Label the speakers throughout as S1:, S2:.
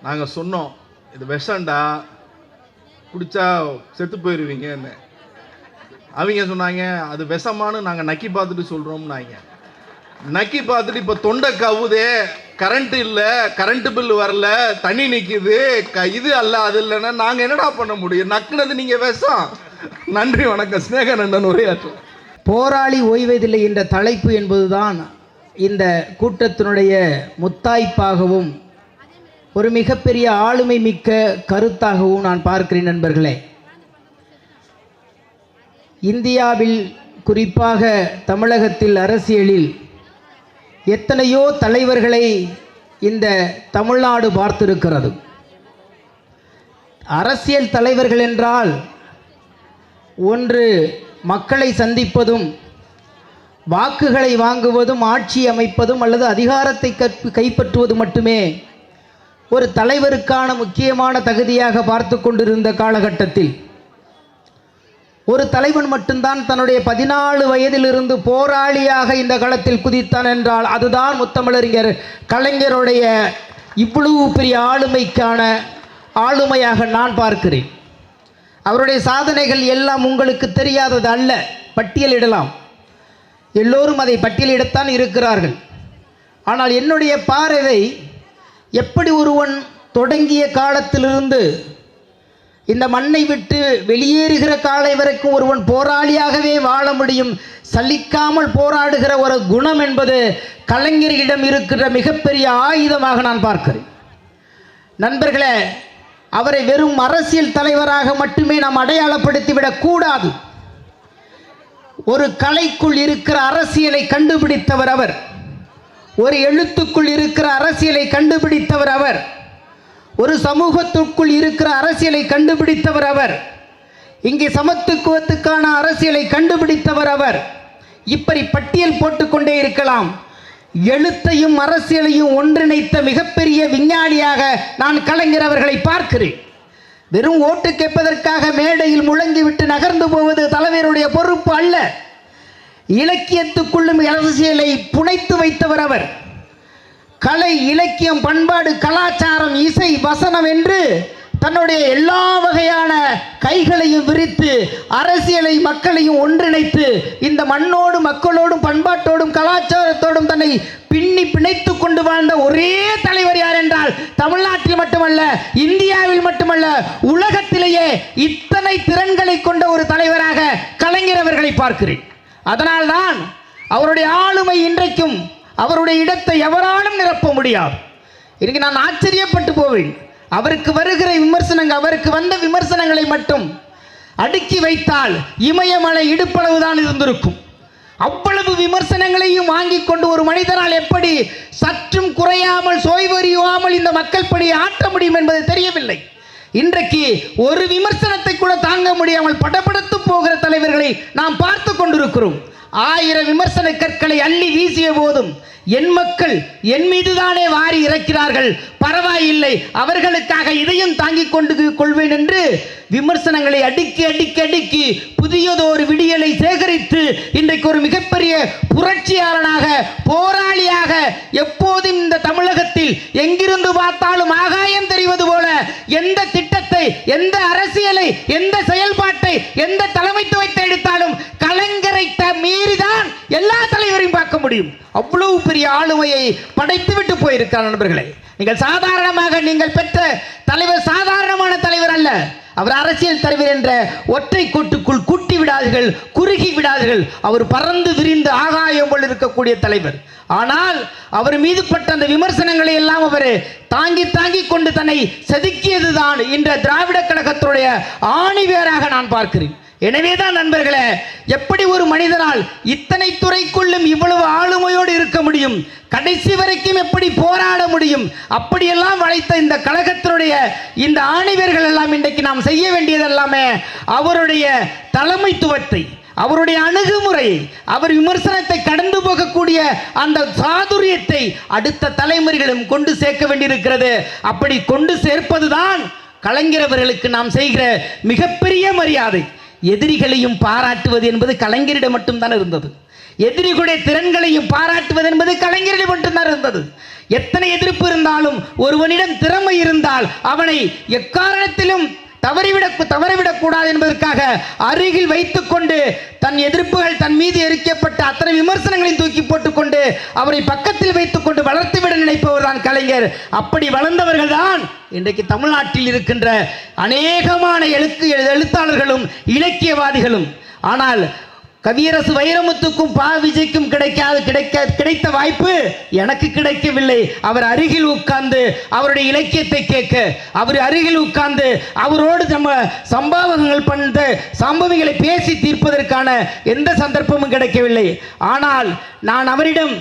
S1: நாங்கள் சொன்னோம், இது விஷண்டா, குடிச்சா செத்து போயிடுவீங்கன்னு. அவங்க சொன்னாங்க அது விஷமானு நாங்கள் நக்கி பார்த்துட்டு சொல்கிறோம்னாங்க. நக்கி பார்த்துட்டு இப்போ தொண்டை கவுதே, கரண்ட் இல்லை, கரண்ட் பில்லு வரல, தண்ணி நிற்கிது, இது அல்ல அது இல்லைன்னா நாங்கள் என்னடா பண்ண முடியும்? நக்குனது நீங்கள் விஷம். நன்றி, வணக்கம். ஸ்நேகானந்தன் உரையாற்றும்.
S2: போராளி ஓய்வதில்லை என்ற தலைப்பு என்பதுதான் இந்த கூட்டத்தினுடைய முத்தாய்ப்பாகவும் ஒரு மிகப்பெரிய ஆளுமை மிக்க கருத்தாகவும் நான் பார்க்கிறேன். நண்பர்களே, இந்தியாவில் குறிப்பாக தமிழகத்தில் அரசியலில் எத்தனையோ தலைவர்களை இந்த தமிழ்நாடு பார்த்திருக்கிறது. அரசியல் தலைவர்கள் என்றால் ஒன்று மக்களை சந்திப்பதும் வாக்குகளை வாங்குவதும் ஆட்சி அமைப்பதும் அல்லது அதிகாரத்தை கைப்பற்றுவது மட்டுமே ஒரு தலைவருக்கான முக்கியமான தகுதியாக பார்த்து கொண்டிருந்த காலகட்டத்தில் ஒரு தலைவன் மட்டும்தான் தன்னுடைய 14 வயதிலிருந்து போராளியாக இந்த களத்தில் குதித்தான் என்றால் அதுதான் முத்தமிழறிஞர் கலைஞருடைய இவ்வளவு பெரிய ஆளுமையாக நான் பார்க்கிறேன். அவருடைய சாதனைகள் எல்லாம் உங்களுக்கு தெரியாதது அல்ல, பட்டியலிடலாம். எல்லோரும் அதை பட்டியலிடத்தான் இருக்கிறார்கள். ஆனால் என்னுடைய பார்வை, எப்படி ஒருவன் தொடங்கிய காலத்திலிருந்து இந்த மண்ணை விட்டு வெளியேறுகிற காலை வரைக்கும் ஒருவன் போராளியாகவே வாழ முடியும், சலிக்காமல் போராடுகிற ஒரு குணம் என்பது கலைஞரிடம் இருக்கிற மிகப்பெரிய ஆயுதமாக நான் பார்க்கிறேன். நண்பர்களே, அவரை வெறும் அரசியல் தலைவராக மட்டுமே நாம் அடையாளப்படுத்திவிடக் கூடாது. ஒரு கலைக்குள் இருக்கிற அரசியலை கண்டுபிடித்தவர் அவர். ஒரு எழுத்துக்குள் இருக்கிற அரசியலை கண்டுபிடித்தவர் அவர். ஒரு சமூகத்திற்குள் இருக்கிற அரசியலை கண்டுபிடித்தவர் அவர். இங்கே சமத்துவத்துக்கான அரசியலை கண்டுபிடித்தவர் அவர். இப்படி பட்டியல் போட்டுக்கொண்டே இருக்கலாம். எழுத்தையும் அரசியலையும் ஒன்றிணைத்த மிகப்பெரிய விஞ்ஞானியாக நான் கலைஞர் அவர்களை பார்க்கிறேன். வெறும் ஓட்டு கேட்பதற்காக மேடையில் முழங்கிவிட்டு நகர்ந்து போவது தலைவருடைய பொறுப்பு அல்ல. இலக்கியத்துக்குள்ளும் அரசியலை புனைத்து வைத்தவர் அவர். கலை, இலக்கியம், பண்பாடு, கலாச்சாரம், இசை, வசனம் என்று தன்னுடைய எல்லா வகையான கைகளையும் விரித்து அரசியலை மக்களையும் ஒன்றிணைத்து இந்த மண்ணோடு மக்களோடும் பண்பாட்டோடும் கலாச்சாரத்தோடும் தன்னை பிணைத்து கொண்டு வாழ்ந்த ஒரே தலைவர் யார் என்றால் தமிழ்நாட்டில் மட்டுமல்ல, இந்தியாவில் மட்டுமல்ல, உலகத்திலேயே இத்தனை திறன்களை கொண்ட ஒரு தலைவராக கலைஞர் அவர்களை பார்க்கிறேன். அதனால்தான் அவருடைய ஆளுமை இன்றைக்கும் அவருடைய இடத்தை எவராலும் நிரப்ப முடியாது. இன்னைக்கு நான் ஆச்சரியப்பட்டு போவேன். அவருக்கு வருகிற விமர்சனங்கள், அவருக்கு வந்த விமர்சனங்களை மட்டும் அடுக்கி வைத்தால் இமயமலை இடுப்பளவுதான் இருந்திருக்கும். அவ்வளவு விமர்சனங்களையும் வாங்கி கொண்டு ஒரு மனிதனால் எப்படி சற்றும் குறையாமல் சோய்வறியாமல் இந்த மக்கள் பணியை ஆற்ற முடியும் என்பது தெரியவில்லை. இன்றைக்கு ஒரு விமர்சனத்தை கூட தாங்க முடியாமல் படபடத்து போகிற தலைவர்களை நாம் பார்த்து கொண்டிருக்கிறோம். 1000 விமர்சன கற்களை அள்ளி வீசிய போதும் என் மக்கள் என் மீதுதானே வாரி இறக்கிறார்கள், பரவாயில்லை, அவர்களுக்காக இதையும் தாங்கிக் கொள்வேன் என்று விமர்சனங்களை அடுக்கி புதியதொரு விடியலை சேகரித்து இன்றைக்கு ஒரு மிகப்பெரிய புரட்சியாளனாக, போராளியாக, எப்போதும் இந்த தமிழகத்தில் எங்கிருந்து பார்த்தாலும் ஆகாயம் தெரிவது போல எந்த திட்டத்தை, எந்த அரசியலை, எந்த செயல்பாட்டை, எந்த தலைமைத்துவத்தை எடுத்தாலும் கலைஞரை மீறிதான் எல்லா தலைவரையும் பார்க்க முடியும். அவ்வளவு பெரிய ஆளுமையை படைத்து விட்டு போயிருக்கிறார். நண்பர்களே, நீங்கள் சாதாரணமாக நீங்கள் பெற்ற தலைவர் சாதாரணமான தலைவர் அல்ல. அவர் அரசியல் தலைவர் என்ற ஒற்றை கூட்டுக்குள் கூட்டி விடாதீர்கள், குறுகி விடாதீர்கள். அவர் பறந்து விரிந்து ஆகாயம் போல் இருக்கக்கூடிய தலைவர். ஆனால் அவர் மீது பட்ட அந்த விமர்சனங்களை எல்லாம் அவர் தாங்கி கொண்டு தன்னை செதுக்கியதுதான் இன்ற திராவிட கழகத்துடைய ஆணிவேராக நான் பார்க்கிறேன். எனவேதான் நண்பர்களே, எப்படி ஒரு மனிதனால் இத்தனை துறைக்குள்ளும் இவ்வளவு ஆளுமையோடு இருக்க முடியும், கடைசி வரைக்கும் எப்படி போராட முடியும், அப்படியெல்லாம் வளைத்த இந்த கழகத்தினுடைய இந்த ஆணிவேர்கள் எல்லாம் இன்றைக்கு நாம் செய்ய வேண்டியது எல்லாமே அவருடைய தலைமைத்துவத்தை, அவருடைய அணுகுமுறையை, அவர் விமர்சனத்தை கடந்து போகக்கூடிய அந்த சாதுரியத்தை அடுத்த தலைமுறைகளும் கொண்டு சேர்க்க வேண்டியிருக்கிறது. அப்படி கொண்டு சேர்ப்பதுதான் கலைஞர் அவர்களுக்கு நாம் செய்கிற மிகப்பெரிய மரியாதை. எதிரிகளையும் பாராட்டுவது என்பது கலைஞரிடம் மட்டும்தான் இருந்தது. எதிரிகளுடைய திறன்களையும் பாராட்டுவது என்பது கலைஞரிடம் மட்டும்தான் இருந்தது. எத்தனை எதிர்ப்பு இருந்தாலும் ஒருவனிடம் திறமை இருந்தால் அவனை எக்காரணத்திலும் தவறிவிடக் கூடாது என்பதற்காக அருகில் வைத்துக்கொண்டு தன் எதிர்ப்புகள் தன் மீது எரிக்கப்பட்ட அத்தனை விமர்சனங்களையும் தூக்கி போட்டுக்கொண்டு அவரை பக்கத்தில் வைத்துக்கொண்டு வளர்த்துவிட நினைப்பவர் தான் கலைஞர். அப்படி வளர்ந்தவர்கள் தான் இன்றைக்கு தமிழ்நாட்டில் இருக்கின்ற அநேகமான எழுத்தாளர்களும் இலக்கியவாதிகளும். ஆனால் கவியரசு வைரமுத்துக்கும் பா விஜய்க்கும் கிடைத்த வாய்ப்பு எனக்கு கிடைக்கவில்லை. அவர் அருகில் உட்கார்ந்து அவருடைய இலக்கியத்தை கேட்க, அவர் அருகில் உட்கார்ந்து அவரோடு நம்ம சம்பவங்களை பேசி தீர்ப்பதற்கான எந்த சந்தர்ப்பமும் கிடைக்கவில்லை. ஆனால் நான் அவரிடம்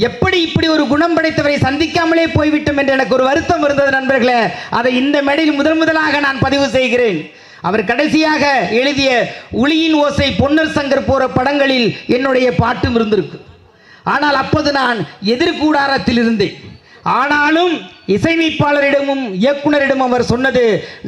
S2: எப்படி இப்படி ஒரு குணம் படைத்தவரை சந்திக்காமலே போய்விட்டோம் என்று எனக்கு ஒரு வருத்தம் இருந்தது நண்பர்களே. அதை இந்த மேடையில் முதலாக நான் பதிவு செய்கிறேன். அவர் கடைசியாக எழுதிய ஒளியின் ஓசை, பொன்னர் சங்கர் போற படங்களில் என்னுடைய பாட்டும் இருந்திருக்கு. ஆனால் அப்போது நான் எதிர்கூடாரத்தில் இருந்தேன். ஆனாலும் இசையமைப்பாளரிடமும் இயக்குனரிடம் அவர் சொன்னது,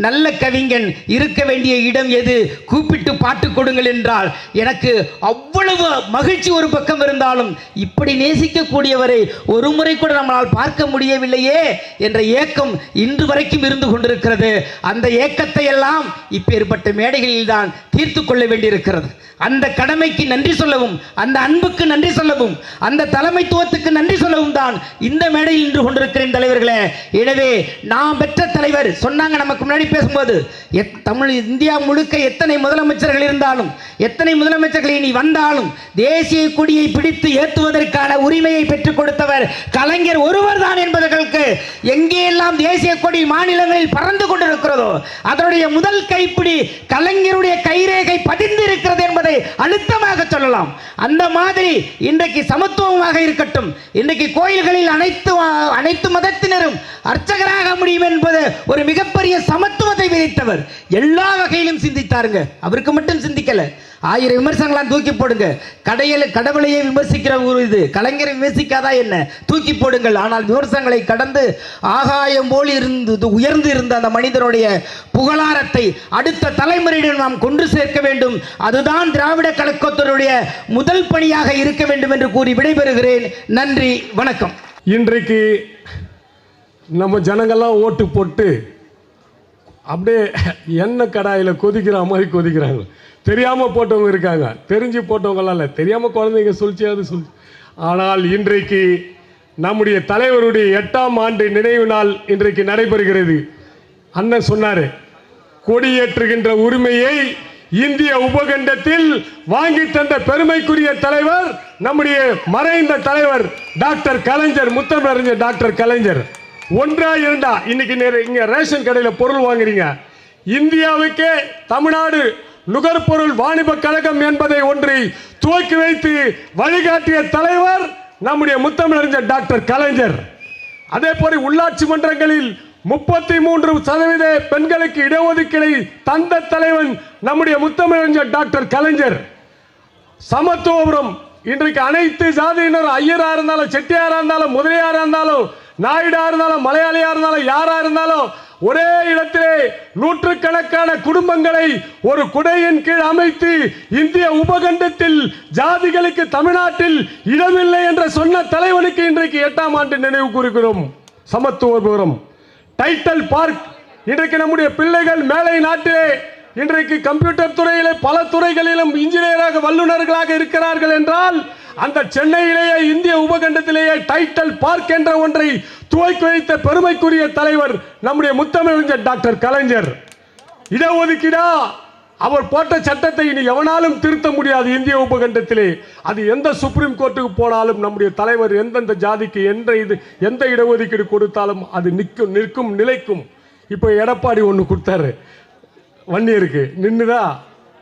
S2: நல்ல கவிஞன் இருக்க வேண்டிய இடம் எது, கூப்பிட்டு பாட்டு கொடுங்கள் என்றால் எனக்கு அவ்வளவு மகிழ்ச்சி. ஒரு பக்கம் இருந்தாலும் இப்படி நேசிக்கக்கூடியவரை ஒரு முறை கூட நம்மளால் பார்க்க முடியவில்லையே என்ற ஏக்கம் இன்று வரைக்கும் இருந்து கொண்டிருக்கிறது. அந்த ஏக்கத்தை எல்லாம் இப்பேற்பட்ட மேடைகளில் தான் தீர்த்து கொள்ள வேண்டியிருக்கிறது. அந்த கடமைக்கு நன்றி சொல்லவும், அந்த அன்புக்கு நன்றி சொல்லவும், அந்த தலைமைத்துவத்துக்கு நன்றி சொல்லவும் தான் இந்த மேடையில் நின்று கொண்டிருக்கிறேன் தலைவர்களே. எனவே நாம் பெற்ற தலைவர் சொன்னாங்க நமக்கு முன்னாடி பேசும்போது, தமிழ் இந்தியா முழுக்க எத்தனை முதலமைச்சர்கள் இருந்தாலும், எத்தனை முதலமைச்சர்கள் இனி வந்தாலும் தேசிய கொடியை பிடித்து ஏற்றுவதற்கான உரிமையை பெற்றுக் கொடுத்தவர் கலைஞர் ஒருவர் தான் என்பதற்கு எங்கேயெல்லாம் தேசிய கொடி மாநிலங்களில் பறந்து கொண்டிருக்கிறதோ அதனுடைய முதல் கைப்பிடி கலைஞருடைய கைரேகை பதிந்து இருக்கிறது என்பதை அழுத்தமாக சொல்லலாம். அந்த மாதிரி இன்றைக்கு சமத்துவமாக இருக்கட்டும், இன்றைக்கு கோயில்களில் அனைத்து மதத்தினரும் அர்ச்சகராக முடியும் என்பது ஒரு மிகப்பெரிய சமத்துவத்தை விதித்தவர். எல்லா வகையிலும் சிந்தித்தாருங்க. அவருக்கு மட்டும் சிந்திக்கல. 1000 விமர்சனங்களாம் தூக்கி போடுங்க. கடவுளையே விமர்சிக்கிற ஒரு இது, கலைஞரை விமர்சிக்காதா என்ன, தூக்கி போடுங்கள். ஆனால் விமர்சனங்களை கடந்து ஆகாயம் போல் உயர்ந்து இருந்த அந்த மனிதனுடைய புகழாரத்தை அடுத்த தலைமுறையிடம் நாம் கொண்டு சேர்க்க வேண்டும். அதுதான் திராவிட கழகத்தினுடைய முதல் பணியாக இருக்க வேண்டும் என்று கூறி விடைபெறுகிறேன். நன்றி, வணக்கம்.
S3: இன்றைக்கு நம்ம ஜனங்கள்லாம் ஓட்டு போட்டு அப்படியே எண்ணெய் கடாயில் கொதிக்கிற மாதிரி கொதிக்கிறாங்க. தெரியாமல் போட்டவங்க இருக்காங்க, தெரிஞ்சு போட்டவங்களாம் இல்லை, தெரியாமல் குழந்தைங்க சொல்லிச்சாது சொல்லி. ஆனால் இன்றைக்கு நம்முடைய தலைவருடைய 8ஆம் ஆண்டு நினைவு நாள் இன்றைக்கு நடைபெறுகிறது. அண்ணன் சொன்னார், கொடியேற்றுகின்ற உரிமையை இந்திய உபகண்டத்தில் வாங்கி தந்த பெருமைக்குரிய தலைவர் நம்முடைய மறைந்த தலைவர் டாக்டர் கலைஞர், முத்தமிழறிஞர் டாக்டர் கலைஞர். ஒன்றா இரண்டா, இன்னைக்கு இங்க ரேஷன் கடையில் பொருள் வாங்குறீங்க, இந்தியாவுக்கே தமிழ்நாடு நுகர்பொருள் வாணிப கழகம் என்பதை ஒன்றை துவக்கி வைத்து வழிகாட்டிய தலைவர் நம்முடைய முத்தமிழறிஞர் டாக்டர் கலைஞர். அதே போல உள்ளாட்சி மன்றங்களில் 33% பெண்களுக்கு இடஒதுக்கீடை தந்த தலைவன் நம்முடைய முத்தமிழறிஞர் டாக்டர் கலைஞர். சமத்துவபுரம் இன்றைக்கு அனைத்து ஜாதியினர், ஐயரா இருந்தாலும், செட்டியாரா இருந்தாலும், முதலியாரா இருந்தாலும், நாயுடா இருந்தாலும், மலையாளியா இருந்தாலும், யாரா இருந்தாலும் ஒரே இடத்திலே நூற்றுக்கணக்கான குடும்பங்களை ஒரு குடையின் கீழ் அமைத்து இந்திய உபகண்டத்தில் ஜாதிகளுக்கு தமிழ்நாட்டில் இடமில்லை என்று சொன்ன தலைவனுக்கு இன்றைக்கு 8ஆம் ஆண்டு நினைவு கூறுகிறோம். சமத்துவபுரம் டைட்டல் பார்க். இன்றைக்கு நம்முடைய பிள்ளைகள் மேலை நாட்டிலே இன்றைக்கு கம்ப்யூட்டர் துறையிலே பல துறைகளிலும் இன்ஜினியராக வல்லுநர்களாக இருக்கிறார்கள் என்றால் அந்த சென்னையிலேயே இந்திய உபகண்டத்திலேயே டைட்டல் பார்க் என்ற ஒன்றை துவக்கி வைத்த பெருமைக்குரிய தலைவர் நம்முடைய முத்தமிழறிஞர் டாக்டர் கலைஞர். இடஒதுக்கீடா அவர் போட்ட சட்டத்தை இனி எவனாலும் திருத்த முடியாது இந்திய உபகண்டத்திலே. அது எந்த சுப்ரீம் கோர்ட்டுக்கு போனாலும் நம்முடைய தலைவர் எந்தெந்த ஜாதிக்கு எந்த இடஒதுக்கீடு கொடுத்தாலும் அது நிற்கும் நிலைக்கும். இப்போ எடப்பாடி ஒன்று கொடுத்தாரு, வன்னியருக்கு நின்றுதா?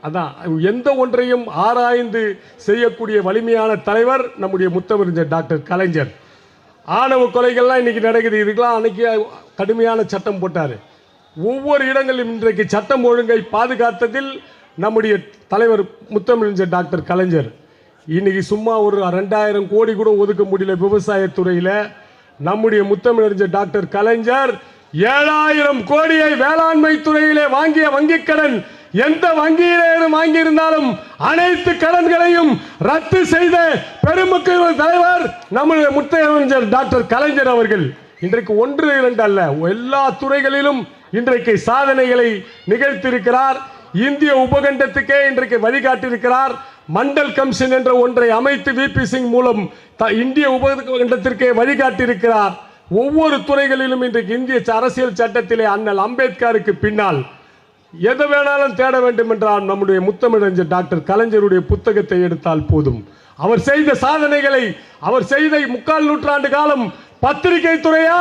S3: அதான் எந்த ஒன்றையும் ஆராய்ந்து செய்யக்கூடிய வலிமையான தலைவர் நம்முடைய முத்தமிழறிஞர் டாக்டர் கலைஞர். ஆணவ கொலைகள்லாம் இன்னைக்கு நடக்குது, இதுக்கெல்லாம் அன்னைக்கு கடுமையான சட்டம் போட்டார். ஒவ்வொரு இடங்களிலும் இன்றைக்கு சட்டம் ஒழுங்கை பாதுகாத்ததில் நம்முடைய தலைவர் முத்தமிழறிஞர் டாக்டர் கலைஞர். இன்னைக்கு சும்மா ஒரு 2000 கோடி கூட ஒதுக்க முடியல விவசாயத்துறையில். நம்முடைய முத்தமிழறிஞர் டாக்டர் கலைஞர் 7000 கோடியை வேளாண்மை துறையிலே வாங்கிய வங்கிக் கடன் எந்த வங்கியிலும் வாங்கியிருந்தாலும் அனைத்து கடன்களையும் ரத்து செய்த பெருமுக்கு தலைவர் நம்முடைய முத்தமிழர் டாக்டர் கலைஞர் அவர்கள். இன்றைக்கு 1 2 அல்ல, எல்லா துறைகளிலும் இன்றைக்கு சாதனைகளை நிகழ்த்தியிருக்கிறார். இந்திய உபகண்டத்துக்கே இன்றைக்கு வழிகாட்டியிருக்கிறார். மண்டல் கமிஷன் என்ற ஒன்றை அமைத்து விபி சிங் மூலம் இந்திய உபகண்டத்திற்கே வழிகாட்டியிருக்கிறார். ஒவ்வொரு துறைகளிலும் இன்றைக்கு இந்திய அரசியல் சட்டத்திலே அண்ணல் அம்பேத்கருக்கு பின்னால் எதை வேணாலும் தேட வேண்டும் என்றால் நம்முடைய முத்தமிழறிஞர் டாக்டர் கலைஞருடைய புத்தகத்தை எடுத்தால் போதும். அவர் செய்த சாதனைகளை, அவர் செய்த 3/4 நூற்றாண்டு காலம் பத்திரிகை துறையா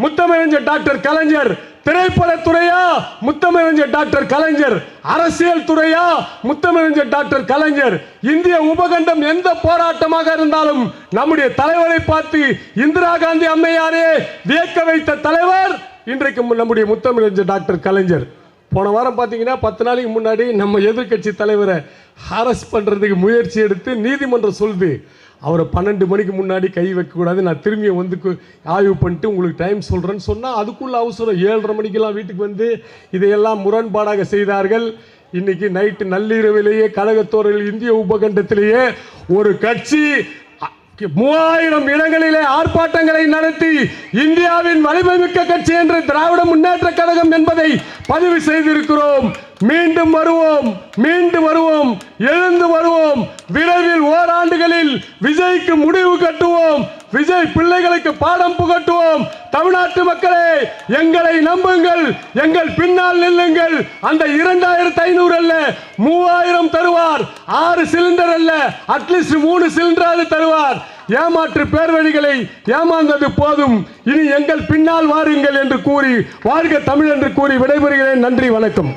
S3: முத்தமிழறிஞர் டாக்டர் கலைஞர், திரைப்பட துறையா முத்தமிழறிஞர் டாக்டர் கலைஞர், அரசியல் துறையா முத்தமிழறிஞர் டாக்டர் கலைஞர். இந்திய உபகண்டம் எந்த போராட்டமாக இருந்தாலும் நம்முடைய தலைவரை பார்த்து இந்திரா காந்தி அம்மையாரே வியக்க வைத்த தலைவர் இன்றைக்கு நம்முடைய முத்தமிழறிஞர் டாக்டர் கலைஞர். போன வாரம் பார்த்தீங்கன்னா 10 நாளைக்கு முன்னாடி நம்ம எதிர்கட்சி தலைவரை அரெஸ்ட் பண்ணுறதுக்கு முயற்சி எடுத்து நீதிமன்றம் சொல்லுது அவரை 12 மணிக்கு முன்னாடி கை வைக்கக்கூடாது, நான் திரும்பி வந்து ஆய்வு பண்ணிட்டு உங்களுக்கு டைம் சொல்கிறேன்னு சொன்னால் அதுக்குள்ள அவசரம் 7:30 மணிக்கெல்லாம் வீட்டுக்கு வந்து இதையெல்லாம் முரண்பாடாக செய்தார்கள். இன்னைக்கு நைட்டு நள்ளிரவிலேயே கழகத்தோர்கள் இந்திய உபகண்டத்திலேயே ஒரு கட்சி 3000 இடங்களிலே ஆர்ப்பாட்டங்களை நடத்தி இந்தியாவின் வலிமை மிக்க கட்சி என்று திராவிட முன்னேற்ற கழகம் என்பதை பதிவு செய்திருக்கிறோம். மீண்டும் வருவோம், மீண்டும் வருவோம், எழுந்து வருவோம். விரைவில் ஓராண்டுகளில் விஜய்க்கு முடிவு கட்டுவோம். விஜய் பிள்ளைகளுக்கு பாடம் புகட்டுவோம். தமிழ்நாட்டு மக்களே, எங்களை நம்புங்கள், எங்கள் பின்னால் நில்லுங்கள். அந்த 2500 அல்ல 3000 தருவார். 6 சிலிண்டர் அல்ல, அட்லீஸ்ட் 3 சிலிண்டராவது தருவார். ஏமாற்று பேர்வழிகளை ஏமாந்தது போதும், இனி எங்கள் பின்னால் வாருங்கள் என்று கூறி, வாழ்க தமிழ் என்று கூறி விடைபெறுகிறேன். நன்றி, வணக்கம்.